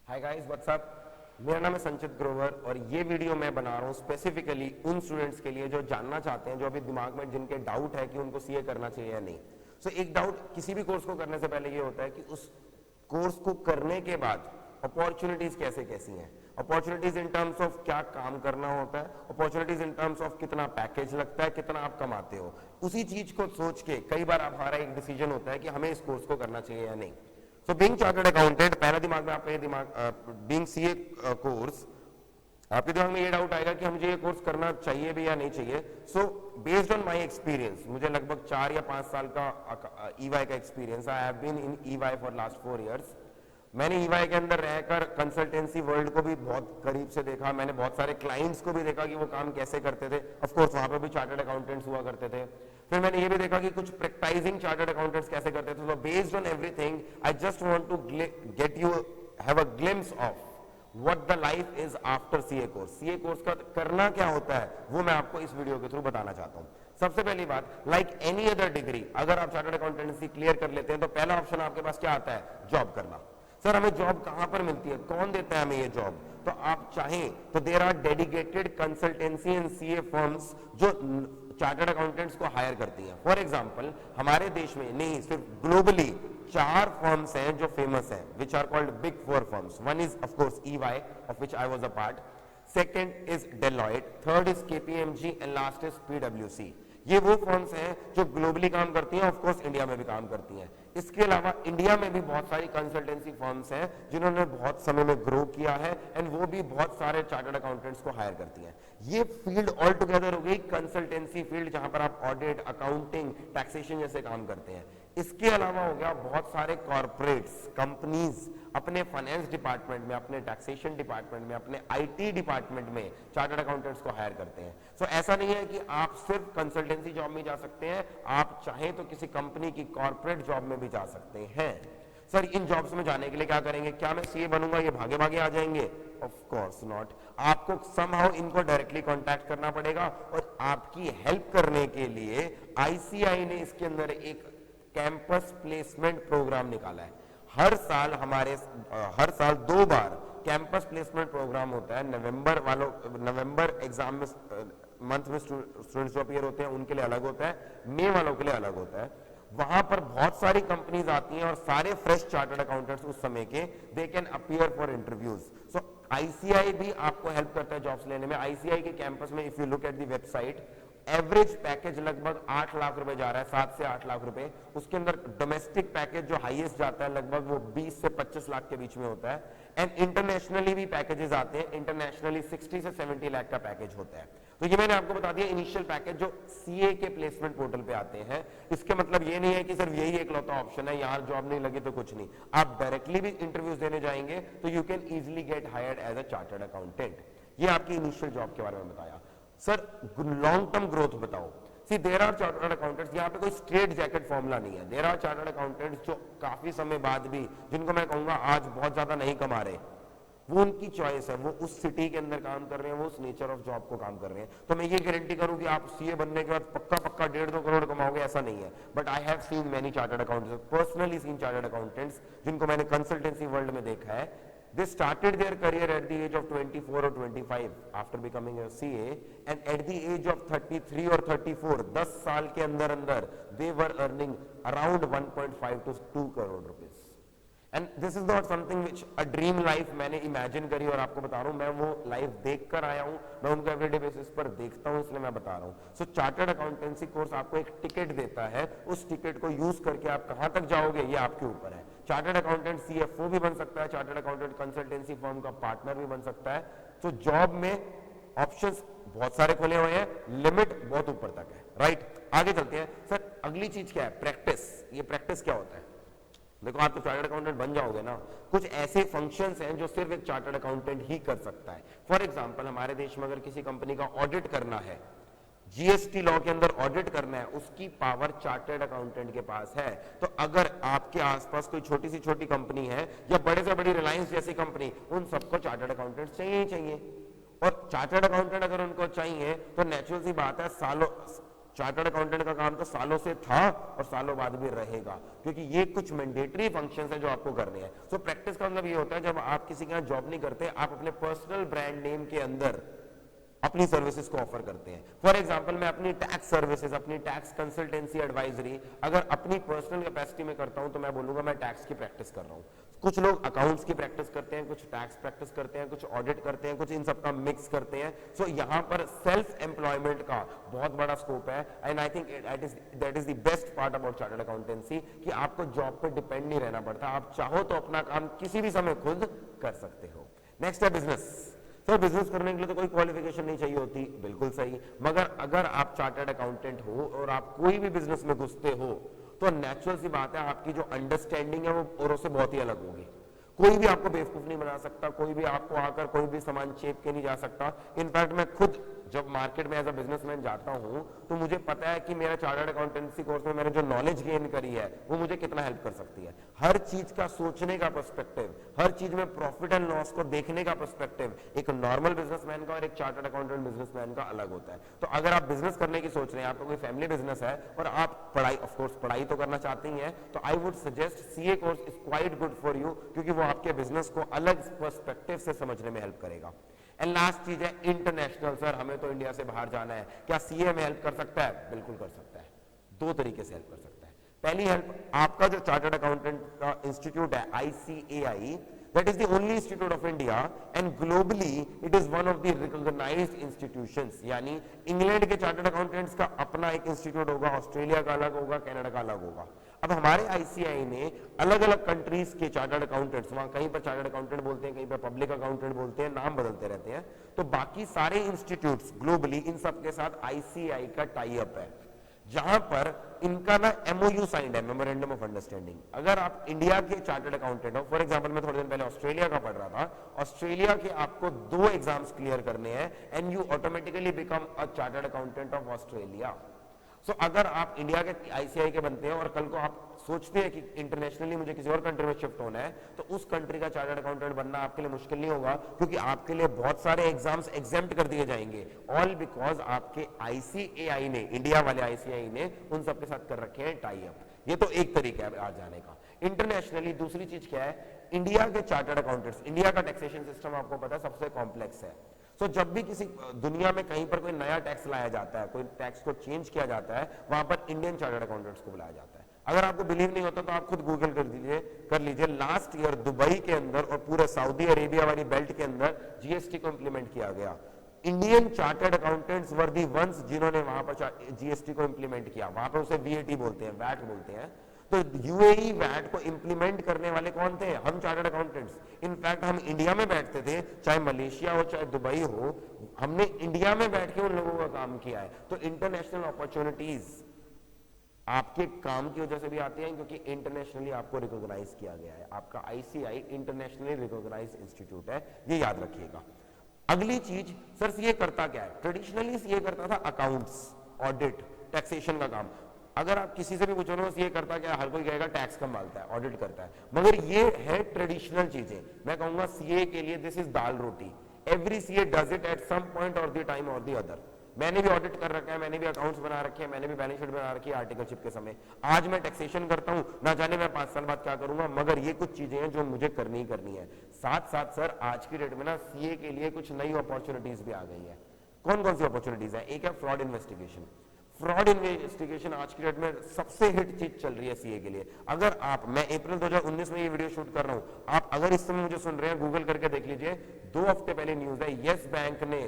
Hi guys what's up. मेरा नाम है संचित ग्रोवर और ये वीडियो मैं बना रहा हूँ स्पेसिफिकली उन स्टूडेंट्स के लिए जो जानना चाहते हैं, जो अभी दिमाग में जिनके डाउट है कि उनको सीए करना चाहिए या नहीं। सो एक डाउट किसी भी कोर्स को करने से पहले ये होता है कि उस कोर्स को करने के बाद अपॉर्चुनिटीज कैसे कैसी हैं। अपॉर्चुनिटीज इन टर्म्स ऑफ क्या काम करना होता है, अपॉर्चुनिटीज इन टर्म्स ऑफ कितना पैकेज लगता है, कितना आप कमाते हो। उसी चीज को सोच के कई बार हमारा एक डिसीजन होता है कि हमें इस कोर्स को करना चाहिए या नहीं। सो बीइंग चार्टर्ड अकाउंटेंट, पहला दिमाग में आपका ये दिमाग बीइंग सीए कोर्स, आपके दिमाग में ये डाउट आएगा कि मुझे ये कोर्स करना चाहिए भी या नहीं चाहिए। So based on my experience, मुझे लगभग 4 या 5 साल का ईवाई का experience, I have been in EY for last 4 years. मैंने ईवाई के अंदर रहकर कंसल्टेंसी वर्ल्ड को भी बहुत करीब से देखा, मैंने बहुत सारे क्लाइंट्स को भी देखा कि वो काम कैसे करते थे। ऑफ कोर्स वहां पे भी चार्टर्ड अकाउंटेंट्स हुआ करते थे। फिर मैंने ये भी देखा कि कुछ प्रैक्टिसिंग चार्टर्ड अकाउंटेंट्स कैसे करते थे। So based on everything I just want to get you have a glimpse of what the life is after CA course. CA course का करना क्या होता है वो मैं आपको इस वीडियो के थ्रू बताना चाहता हूं। सबसे पहली बात, लाइक एनी अदर डिग्री, अगर आप चार्टर्ड अकाउंटेंसी क्लियर कर लेते हैं तो पहला ऑप्शन आपके पास क्या आता है? जॉब करना। सर हमें जॉब कहां पर मिलती है, कौन देता है हमें ये जॉब? तो आप चाहें तो there are dedicated consultancy and CA firms जो चार्टर्ड अकाउंटेंट्स को हायर करती हैं। फॉर एग्जांपल हमारे देश में नहीं, सिर्फ ग्लोबली 4 फर्म्स हैं जो फेमस हैं, which are called big 4 firms. One is of course EY, of which I was a part. Second is Deloitte, third is KPMG and last is पीडब्ल्यूसी। ये वो फर्म्स हैं जो ग्लोबली काम करती हैं, ऑफ कोर्स इंडिया में भी काम करती हैं। इसके अलावा इंडिया में भी बहुत सारी कंसल्टेंसी फर्म्स हैं जिन्होंने बहुत समय में ग्रो किया है एंड वो भी बहुत सारे चार्टर्ड अकाउंटेंट्स को हायर करती हैं। ये फील्ड ऑल टुगेदर हो गई कंसल्टेंसी फील्ड, जहां पर आप ऑडिट, अकाउंटिंग, टैक्सेशन जैसे काम करते हैं। इसके अलावा हो गया बहुत सारे कॉर्पोरेट्स, कंपनीज अपने फाइनेंस डिपार्टमेंट में, अपने टैक्सेशन डिपार्टमेंट में, अपने आईटी डिपार्टमेंट में चार्टर्ड अकाउंटेंट्स को हायर करते हैं। सो ऐसा नहीं है कि आप सिर्फ कंसल्टेंसी जॉब में जा सकते हैं, आप चाहें तो किसी कंपनी की कॉर्पोरेट जॉब में भी जा सकते हैं। सर इन जॉब्स में जाने के लिए क्या करेंगे? क्या मैं सीए बनूंगा, ये भागे भागे आ जाएंगे? Of course not. आपको समहाउ इनको डायरेक्टली कांटेक्ट करना पड़ेगा और आपकी हेल्प करने के लिए आईसीआई ने इसके अंदर एक कैंपस प्लेसमेंट प्रोग्राम निकाला है। हर साल 2 बार कैंपस प्लेसमेंट प्रोग्राम होता है। नवंबर एग्जाम में मंथ में स्टूडेंट्स जो अपीयर होते हैं उनके लिए अलग होता है, मई वालों के लिए अलग होता है। वहां पर बहुत सारी कंपनीज आती हैं और सारे फ्रेश चार्टर्ड अकाउंटेंट्स उस समय के they can appear for interviews. So ICI भी आपको हेल्प करता है जॉब्स लेने में। आईसीआई के कैंपस में if you look at the website, average package लगभग 8 लाख रुपए जा रहा है, 7 से 8 लाख रुपए। उसके अंदर डोमेस्टिक पैकेज जो हाईएस्ट जाता है लगभग वो 20 से 25 लाख के बीच में होता है एंड इंटरनेशनली भी पैकेजेस आते हैं। इंटरनेशनली 60 से 70 लाख का पैकेज होता है। तो ये मैंने आपको बता दिया इनिशियल पैकेज जो सीए के प्लेसमेंट पोर्टल पे आते हैं। इसके मतलब ये नहीं है कि सिर्फ यही एकलौता ऑप्शन है, यार जॉब नहीं लगी तो कुछ नहीं। आप डायरेक्टली भी इंटरव्यूज देने जाएंगे तो you can easily get hired as a chartered accountant. ये आपकी इनिशियल जॉब के बारे में बताया। सर लॉन्ग टर्म ग्रोथ बताओ। सी देयर आर चार्टर्ड अकाउंटेंट्स, यहाँ पे कोई स्ट्रेट जैकेट फॉर्मूला नहीं है। देयर आर चार्टर्ड अकाउंटेंट्स जो काफी समय बाद भी, जिनको मैं कहूंगा आज बहुत ज्यादा नहीं कमा रहे, वो उनकी चॉइस है, वो उस सिटी के अंदर काम कर रहे हैं, वो उस नेचर ऑफ जॉब को काम कर रहे हैं। तो मैं ये गारंटी करूं कि आप सीए बनने के बाद पक्का 1.5-2 करोड़ कमाओगे, ऐसा नहीं है। But I have seen many chartered accountants, personally scene chartered accountants जिनको मैंने कंसल्टेंसी वर्ल्ड में देखा है। They started their career at the age of 24 or 25 after becoming a CA, and at the age of 33 or 34, 10 साल के अंदर they were earning around 1.5 to 2 crore rupees. And this is not something which a dream life मैंने imagine करी और आपको बता रहा हूँ, मैं वो लाइफ देख कर आया हूँ, मैं उनको एवरीडे बेसिस पर देखता हूँ, इसलिए मैं बता रहा हूँ। सो चार्टर्ड अकाउंटेंसी कोर्स आपको एक टिकट देता है, उस टिकट को यूज करके आप कहां तक जाओगे ये आपके ऊपर है। चार्टर्ड अकाउंटेंट सीएफओ भी बन सकता है, चार्टर्ड अकाउंटेंट कंसल्टेंसी फर्म का पार्टनर भी बन सकता है। तो जॉब में ऑप्शंस बहुत सारे खुले हुए हैं, लिमिट बहुत ऊपर तक है। राइट, आगे चलते हैं। सर अगली चीज क्या है? प्रैक्टिस। ये प्रैक्टिस क्या होता है? देखो आप तो चार्टर्ड अकाउंटेंट बन जाओगे ना, कुछ ऐसे फंक्शंस हैं जो सिर्फ एक चार्टर्ड अकाउंटेंट ही कर सकता है। फॉर एग्जांपल हमारे देश में अगर किसी कंपनी का ऑडिट करना है, जीएसटी लॉ के अंदर ऑडिट करना है, उसकी पावर चार्टर्ड अकाउंटेंट के पास है। तो अगर आपके आसपास कोई छोटी सी छोटी कंपनी है या बड़े से बड़ी रिलायंस जैसी कंपनी, उन सबको चार्टर्ड अकाउंटेंट चाहिए ही चाहिए। और चार्टर्ड अकाउंटेंट अगर उनको चाहिए तो नेचुरल सी बात है, सालों चार्टर्ड अकाउंटेंट का काम तो सालों से था और सालों बाद भी रहेगा, क्योंकि ये कुछ मैंडेटरी फंक्शंस हैं जो आपको करने हैं। सो प्रैक्टिस का मतलब ये होता है, जब आप किसी के यहाँ जॉब नहीं करते, आप अपने पर्सनल ब्रांड नेम के अंदर अपनी सर्विसेज को ऑफर करते हैं। फॉर एग्जांपल, मैं अपनी टैक्स सर्विसेज, अपनी टैक्स कंसल्टेंसी एडवाइजरी अगर अपनी पर्सनल कैपेसिटी में करता हूं तो मैं बोलूंगा मैं टैक्स की प्रैक्टिस कर रहा हूं। कुछ लोग अकाउंट्स की प्रैक्टिस करते हैं, कुछ टैक्स प्रैक्टिस करते हैं, कुछ ऑडिट करते हैं, कुछ इन सब का मिक्स करते हैं। सो यहाँ पर सेल्फ एम्प्लॉयमेंट का बहुत बड़ा स्कोप है, and I think that is the best part about chartered accountancy, कि आपको जॉब पे डिपेंड नहीं रहना पड़ता, आप चाहो तो अपना काम किसी भी समय खुद कर सकते हो। नेक्स्ट है बिजनेस। सर बिजनेस करने के लिए तो कोई क्वालिफिकेशन नहीं चाहिए होती, बिल्कुल सही, मगर अगर आप चार्टर्ड अकाउंटेंट हो और आप कोई भी बिजनेस में घुसते हो तो नेचुरल सी बात है आपकी जो अंडरस्टैंडिंग है वो औरों से बहुत ही अलग होगी। कोई भी आपको बेवकूफ नहीं बना सकता, कोई भी आपको आकर कोई भी सामान चेप के नहीं जा सकता। इनफैक्ट मैं खुद जब मार्केट में एज अ बिजनेसमैन जाता हूं तो मुझे पता है कि मेरा चार्टर्ड अकाउंटेंसी कोर्स में मैंने जो नॉलेज गेन करी है वो मुझे कितना हेल्प कर सकती है। हर चीज का सोचने का पर्सपेक्टिव, हर चीज में प्रॉफिट एंड लॉस को देखने का पर्सपेक्टिव एक नॉर्मल बिजनेसमैन का और एक चार्टर्ड अकाउंटेंट बिजनेसमैन का अलग होता है। तो अगर आप बिजनेस करने की सोच रहे हैं, आपका कोई फैमिली बिजनेस है और आप पढ़ाई, ऑफ कोर्स पढ़ाई तो करना चाहते ही हैं, तो I would suggest CA course is quite good for you, क्योंकि वो आपके बिजनेस को अलग पर्सपेक्टिव से समझने में हेल्प करेगा। एंड लास्ट चीज है इंटरनेशनल। सर हमें तो इंडिया से बाहर जाना है, क्या सीए में हेल्प कर सकता है? बिल्कुल कर सकता है, दो तरीके से हेल्प कर सकता है। पहली हेल्प, आपका जो चार्टर्ड अकाउंटेंट का इंस्टीट्यूट है ICAI, that is the only institute of India and globally it is one of the recognized institutions। यानी इंग्लैंड के चार्टर्ड अकाउंटेंट्स का अपना एक इंस्टीट्यूट होगा, ऑस्ट्रेलिया का अलग होगा, कनाडा का अलग होगा। अब हमारे ICAI ने अलग अलग कंट्रीज के चार्टर्ड अकाउंटेंट्स, वहां कहीं पर चार्टर्ड अकाउंटेंट बोलते हैं, कहीं पर पब्लिक अकाउंटेंट बोलते हैं, नाम बदलते रहते हैं, तो बाकी सारे इंस्टीट्यूट्स ग्लोबली इन सब के साथ ICAI का टाई अप है, जहां पर इनका ना MOU साइंड है, मेमोरेंडम ऑफ अंडरस्टैंडिंग। अगर आप इंडिया के चार्टर्ड अकाउंटेंट हो, फॉर एग्जांपल मैं थोड़े दिन पहले ऑस्ट्रेलिया का पढ़ रहा था, ऑस्ट्रेलिया के आपको 2 एग्जाम्स क्लियर करने हैं and you automatically become a chartered accountant of Australia. So अगर आप इंडिया के ICAI के बनते हैं और कल को आप सोचते हैं कि इंटरनेशनली मुझे किसी और कंट्री में शिफ्ट होना है, तो उस कंट्री का चार्टर्ड अकाउंटेंट बनना आपके लिए मुश्किल नहीं होगा, क्योंकि आपके लिए बहुत सारे एग्जाम्स एग्जेम्प्ट कर दिए जाएंगे, ऑल बिकॉज आपके ICAI ने, इंडिया वाले ICAI ने उन सबके साथ कर रखे हैं टाई अप। ये तो एक तरीका है आ जाने का। इंटरनेशनली दूसरी चीज क्या है, इंडिया के चार्टर्ड अकाउंटेंट्स, इंडिया का टैक्सेशन सिस्टम आपको पता है सबसे कॉम्प्लेक्स है। तो जब भी किसी दुनिया में कहीं पर कोई नया टैक्स लाया जाता है, कोई टैक्स को चेंज किया जाता है, वहां पर इंडियन चार्टर्ड अकाउंटेंट्स को बुलाया जाता है। अगर आपको बिलीव नहीं होता तो आप खुद गूगल कर लीजिए। लास्ट ईयर दुबई के अंदर और पूरे सऊदी अरेबिया वाली बेल्ट के अंदर GST को इंप्लीमेंट किया गया। Indian chartered accountants were the ones जिन्होंने वहां पर GST को इंप्लीमेंट किया। वहां पर उसे VAT बोलते हैं, वैट बोलते हैं। तो UAE वैट को इंप्लीमेंट करने वाले कौन थे? हम चार्टर्ड अकाउंटेंट्स। इनफैक्ट हम इंडिया में बैठते थे, चाहे मलेशिया हो चाहे दुबई हो, हमने इंडिया में बैठ के उन लोगों का काम किया है। तो इंटरनेशनल अपॉर्चुनिटीज आपके काम की वजह से भी आते हैं, क्योंकि इंटरनेशनली आपको रिकॉग्नाइज किया गया है। आपका ICAI इंटरनेशनली रिकॉग्नाइज इंस्टीट्यूट है, ये याद रखिएगा। अगली चीज, सर सीए करता क्या है? ट्रेडिशनली सीए करता था अकाउंट्स, ऑडिट, टैक्सेशन का काम। अगर आप किसी से भी पूछो ना सीए करता क्या, हर कोई कहेगा टैक्स संभालता है, ऑडिट करता है, मगर ये है ट्रेडिशनल चीजें। मैं कहूंगा सीए के लिए this is dal roti. Every CA does it at some point और द टाइम और द अदर। मैंने भी ऑडिट कर रखा है, मैंने भी अकाउंट्स बना रखे हैं, मैंने भी बैलेंस शीट बना रखी है आर्टिकलशिप के समय। आज मैं टैक्सेशन करता हूं, ना जाने मैं 5 साल बाद क्या करूंगा, मगर ये कुछ चीजें हैं जो मुझे करनी ही करनी है। साथ साथ सर आज की डेट में ना सीए के लिए कुछ नई अपॉर्चुनिटीज भी आ गई है। कौन कौन सी अपॉर्चुनिटीज है? एक है फ्रॉड इन्वेस्टिगेशन। फ्रॉड इन्वेस्टिगेशन आज की डेट में सबसे हिट चीज चल रही है सीए के लिए। अगर आप, मैं अप्रैल 2019 में ये वीडियो शूट कर रहा हूं, आप अगर इस समय मुझे सुन रहे हैं, गूगल करके देख लीजिए, 2 हफ्ते पहले न्यूज है, यस बैंक ने,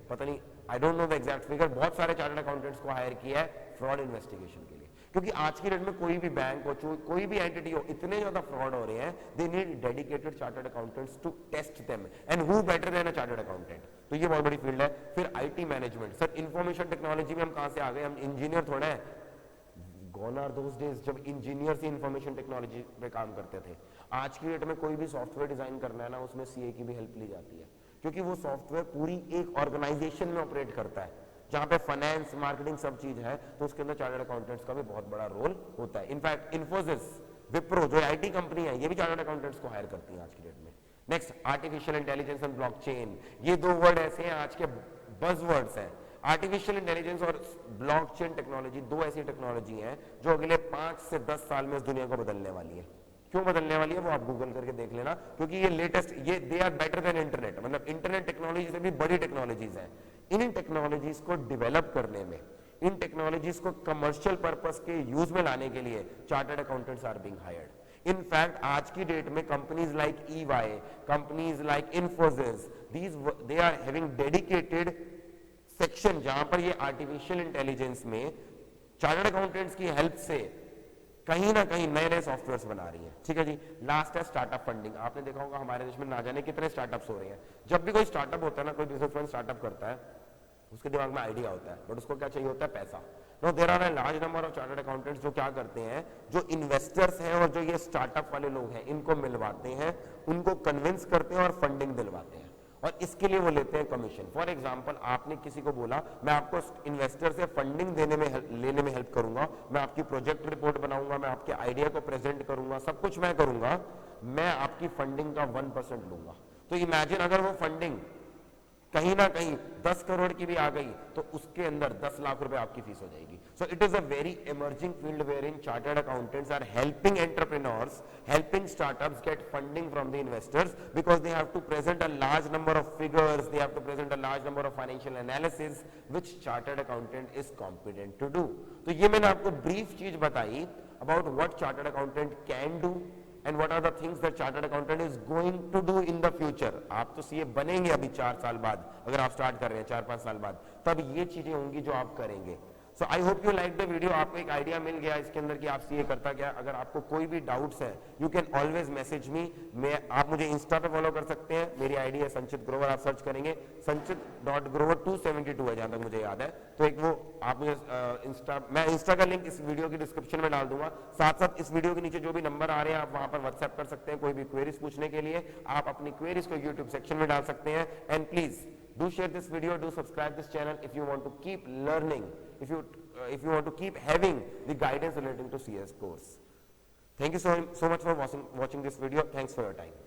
पता नहीं, I don't know the exact figure, बहुत सारे चार्टर्ड अकाउंटेंट्स को हायर किया है फ्रॉड इन्वेस्टिगेशन के लिए। क्योंकि आज की डेट में कोई भी बैंक हो, कोई भी एंटिटी हो, इतने ज्यादा फ्रॉड हो रहे हैं, they need dedicated chartered accountants to test them, and who better than a chartered accountant. तो ये बहुत बड़ी फील्ड है। फिर IT management. Sir information technology में हम कहां से आ गए? हम इंजीनियर थोड़े हैं। गॉन आर दोस डेज जब इंजीनियर ही इंफॉर्मेशन टेक्नोलॉजी पे काम करते थे। आज की डेट में कोई भी सॉफ्टवेयर डिजाइन करना है ना, उसमें सीए की भी हेल्प ली जाती है, क्योंकि वो सॉफ्टवेयर पूरी एक ऑर्गेनाइजेशन में ऑपरेट करता है, जहां पे फाइनेंस, मार्केटिंग सब चीज है, तो उसके अंदर चार्टर्ड अकाउंटेंट्स का भी बहुत बड़ा रोल होता है। इनफैक्ट इन्फोसिस, विप्रो जो IT कंपनी है, ये भी चार्टर्ड अकाउंटेंट्स को हायर करती है आज की डेट में। Next, artificial intelligence and blockchain. ये 2 वर्ड ऐसे हैं आज के बज़वर्ड्स हैं। आर्टिफिशियल इंटेलिजेंस और ब्लॉकचेन टेक्नोलॉजी दो ऐसी टेक्नोलॉजी हैं जो अगले 5 से 10 साल में इस दुनिया को बदलने वाली है। क्यों बदलने वाली है वो आप गूगल करके देख लेना, क्योंकि ये लेटेस्ट, ये they are better than internet, मतलब इंटरनेट टेक्नोलॉजी से भी बड़ी टेक्नोलॉजीज हैं। इन टेक्नोलॉजीज को डेवलप करने में, इन टेक्नोलॉजीज को कमर्शियल पर्पस के यूज में लाने के लिए chartered accountants are being hired. In fact आज की डेट में companies like EY, companies like Infosys, they are having dedicated section जहां पर ये आर्टिफिशियल इंटेलिजेंस में चार्टर्ड अकाउंटेंट्स की हेल्प से कहीं ना कहीं नए नए सॉफ्टवेयर्स बना रही है। ठीक है जी। लास्ट है स्टार्टअप फंडिंग। आपने देखा होगा हमारे देश में ना जाने कितने स्टार्टअप्स हो रहे हैं। जब भी कोई स्टार्टअप होता है ना, कोई बिजनेसमैन स्टार्टअप करता है, उसके दिमाग में आइडिया होता है, बट उसको क्या चाहिए होता है? पैसा। No, there are a large number of chartered accountants जो क्या करते हैं, जो इन्वेस्टर्स हैं और जो ये स्टार्टअप वाले लोग हैं, इनको मिलवाते हैं, उनको कन्विंस करते हैं और फंडिंग दिलवाते हैं, और इसके लिए वो लेते हैं कमीशन। फॉर एग्जांपल, आपने किसी को बोला मैं आपको इन्वेस्टर से फंडिंग लेने में हेल्प करूंगा, मैं आपकी प्रोजेक्ट रिपोर्ट बनाऊंगा, मैं आपके आइडिया को प्रेजेंट करूंगा, सब कुछ मैं करूंगा, मैं आपकी फंडिंग का 1% लूंगा। तो इमेजिन अगर वो फंडिंग कहीं ना कहीं 10 करोड़ की भी आ गई तो उसके अंदर 10 लाख रुपए आपकी फीस हो जाएगी। So it is a very emerging field where in chartered accountants are helping entrepreneurs, helping startups get funding from the investors, because they have to present a large number of figures, they have to present a large number of financial analysis which chartered accountant is competent to do. तो ये मैंने आपको brief चीज बताई about what chartered accountant can do and what are the things that chartered accountant is going to do in the future. आप तो CA बनेंगे अभी 4 साल बाद, अगर आप स्टार्ट कर रहे हैं 4-5 साल बाद, तब ये चीजें होंगी जो आप करेंगे। So I hope you like the video. आपको एक आइडिया मिल गया इसके अंदर कि आप सीए करता क्या। अगर आपको कोई भी डाउट्स है, you can always message me. आप मुझे इंस्टा पे फॉलो कर सकते हैं, मेरी आईडी है संचित ग्रोवर, आप सर्च करेंगे संचित.grover 272 है जहां तक मुझे याद है। तो एक वो आप मुझे मैं इंस्टा का लिंक इस वीडियो की डिस्क्रिप्शन में डाल दूंगा। साथ साथ इस वीडियो के नीचे जो भी नंबर आ रहे हैं आप वहां पर व्हाट्सएप कर सकते हैं। कोई भी क्वेरीज पूछने के लिए आप अपनी क्वेरीज को यूट्यूब सेक्शन में डाल सकते हैं। And please do share this video, do subscribe this channel if you want to keep learning, if you want to keep having the guidance relating to CS course. Thank you so much for watching this video. Thanks for your time.